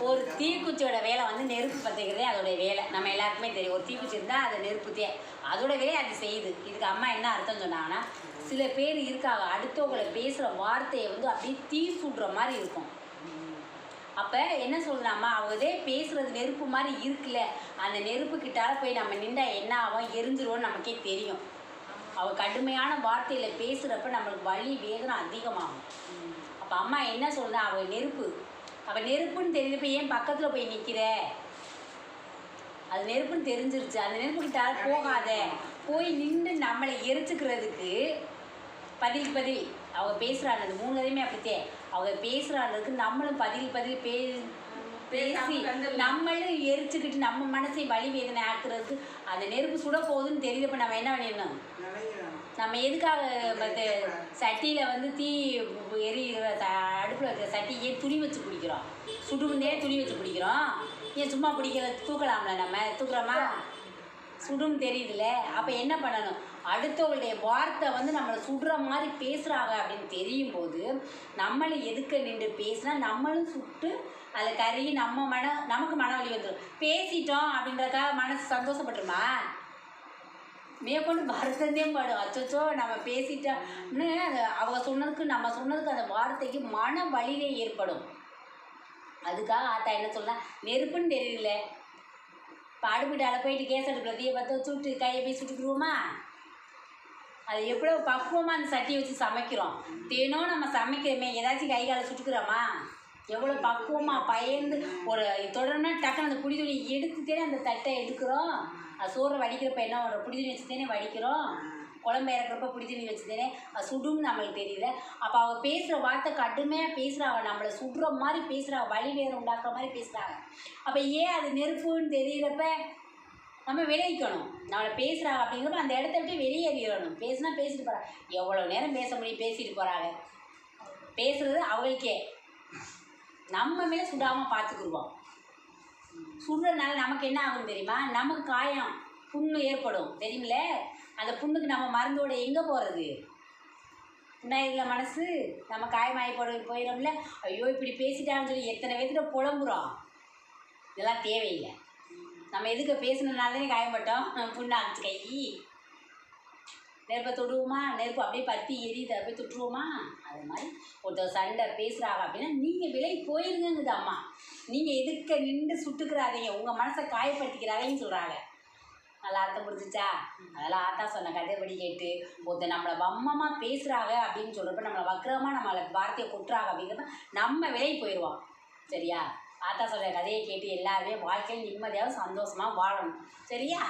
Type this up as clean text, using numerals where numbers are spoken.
ஒரு தீக்குச்சியோட வேலை வந்து நெருப்பு பற்றிக்கிறதே அதோடைய வேலை. நம்ம எல்லாருக்குமே தெரியும். ஒரு தீக்குச்சி இருந்தால் அதை நெருப்புத்தே அதோட வேலையை அது செய்யுது. இதுக்கு அம்மா என்ன அர்த்தம் சொன்னாங்கன்னா, சில பேர் இருக்காங்க அடுத்தவங்களை பேசுகிற வார்த்தையை வந்து அப்படியே தீ சுடுற மாதிரி இருக்கும். அப்போ என்ன சொல்கிறாம்மா, அவதே பேசுகிறது நெருப்பு மாதிரி இருக்குல்ல, அந்த நெருப்பு கிட்டால போய் நம்ம நின்றா என்ன ஆகும், எரிஞ்சிருவோன்னு நமக்கே தெரியும். அவள் கடுமையான வார்த்தையில் பேசுகிறப்ப நம்மளுக்கு வலி வேதனை அதிகமாகும். அப்போ அம்மா என்ன சொல்கிறா, அவள் நெருப்புன்னு தெரிஞ்சப்ப ஏன் பக்கத்தில் போய் நிற்கிற, அது நெருப்புன்னு தெரிஞ்சிருச்சு, அந்த நெருப்புக்கிட்ட போகாத, போய் நின்று நம்மளை எரிச்சுக்கிறதுக்கு பதில் அவங்க பேசுகிறாங்க. அந்த 3 கதையுமே அப்படித்தே அவங்க பேசுகிறாங்களுக்கு நம்மளும் பதில் பேசி நம்மளும் எரிச்சுக்கிட்டு நம்ம மனசை வலி வேதனை ஆக்குறதுக்கு அந்த நெருப்பு சுட போகுதுன்னு தெரியுதப்ப நம்ம என்ன பண்ணிடணும், நம்ம எதுக்காக மற்ற சட்டியில் வந்து தீ அடுப்பில் வைக்கிற சட்டியே துணி வச்சு பிடிக்கிறோம், சுடுமுன்னே துணி வச்சு பிடிக்கிறோம், ஏன் சும்மா பிடிக்கிற தூக்கலாம்ல, நம்ம தூக்குறோமா, சுடும் தெரியுதுல்ல. அப்போ என்ன பண்ணணும், அடுத்தவங்களுடைய வார்த்தை வந்து நம்மளை சுடுற மாதிரி பேசுகிறாங்க அப்படின்னு தெரியும் போது நம்மளும் எதுக்க நின்று பேசினா நம்மளும் சுட்டு அதில் கருகி நமக்கு மன வலி வந்துடும். பேசிட்டோம் அப்படின்றதுக்காக மனசு சந்தோஷப்பட்டுருமா, மேற்கொண்டு வருத்தந்தே படும், அச்சோ நம்ம பேசிட்டோம்னு அவங்க சொன்னதுக்கு நம்ம சொன்னதுக்கு அந்த வார்த்தைக்கு மன வலியே ஏற்படும். அதுக்காக ஆத்தா என்ன சொல்லலாம், நெருப்புன்னு தெரியல, இப்போ அடுப்பிட்டால் போயிட்டு கேஸ் அடுப்பில் தீயை பார்த்து சுட்டு கையை போய் சுட்டுக்குருவோமா, அது எவ்வளோ பக்குவமாக அந்த சட்டியை வச்சு சமைக்கிறோம். தினம் நம்ம சமைக்கிறோமே, ஏதாச்சும் கை காலை சுட்டுக்கிறோமா, எவ்வளோ பக்குவமாக பயந்து ஒரு தொடர்னா டக்குன்னு அந்த புடி துணி எடுத்துட்டே அந்த தட்டை எடுக்கிறோம். அது சோறை வடிக்கிறப்ப என்ன ஒரு புடி துணி வச்சுட்டேனே வடிக்கிறோம், குழம்பு இறக்குறப்ப புடி துணி வச்சுட்டேனே அது சுடுன்னு நம்மளுக்கு தெரியல. அப்போ அவள் பேசுகிற வார்த்தை கடுமையாக பேசுகிறாங்க, நம்மளை சுடுற மாதிரி பேசுகிறாங்க, வலி வேறு உண்டாக்குற மாதிரி பேசுகிறாங்க. அப்போ ஏன் அது நெருப்புன்னு தெரிகிறப்ப நம்ம விளைவிக்கணும், நம்மளை பேசுகிறாங்க அப்படிங்கிறப்ப அந்த இடத்த விட்டு வெளியேறிடணும். பேசுனா பேசிட்டு போகிறாங்க, எவ்வளோ நேரம் பேச முடியும், பேசிட்டு போகிறாங்க, பேசுகிறது அவங்களுக்கே, நம்ம மேலே சுடாமல் பார்த்துக்குருவோம். சுடுறதுனால நமக்கு என்ன ஆகும் தெரியுமா, நமக்கு காயம் புண்ணு ஏற்படும் தெரியுமில்ல, அந்த புண்ணுக்கு நம்ம மருந்தோட எங்கே போகிறது, புண்ணாயிருல மனசு நம்ம காயமாகி போயிடும்ல. ஐயோ இப்படி பேசிட்டான்னு சொல்லி எத்தனை பேர்த்திட்ட புலம்புறோம், இதெல்லாம் தேவையில்லை. நம்ம எதுக்கு பேசணுன்னாலே காயப்பட்டோம், புண்ணாச்சு கை, நெருப்பை தொடுவோமா, நெருப்பு அப்படியே பற்றி எரியுது, அப்படியே தொட்டுருவோமா. அது மாதிரி ஒருத்தர் சண்டை பேசுகிறாங்க அப்படின்னா நீங்கள் விலை போயிருங்குது அம்மா, நீங்கள் எதுக்க நின்று சுட்டுக்கிறாதீங்க, உங்கள் மனசை காயப்படுத்திக்கிறாதேன்னு சொல்கிறாங்க. நல்லா அர்த்தம் புரிஞ்சிச்சா, அதெல்லாம் ஆத்தா சொன்ன கதைப்படி கேட்டு ஒருத்தர் நம்மளை வம்மமாக பேசுகிறாங்க அப்படின்னு சொல்கிறப்ப, நம்மளை வக்கரமாக நம்மளை வார்த்தையை கொட்டுறாங்க அப்படிங்கிறப்ப நம்ம விலை போயிடுவோம். சரியா, ஆத்தா சொல்கிற கதையை கேட்டு எல்லாருமே வாழ்க்கையில் நிம்மதியாக சந்தோஷமாக வாழணும். சரியா.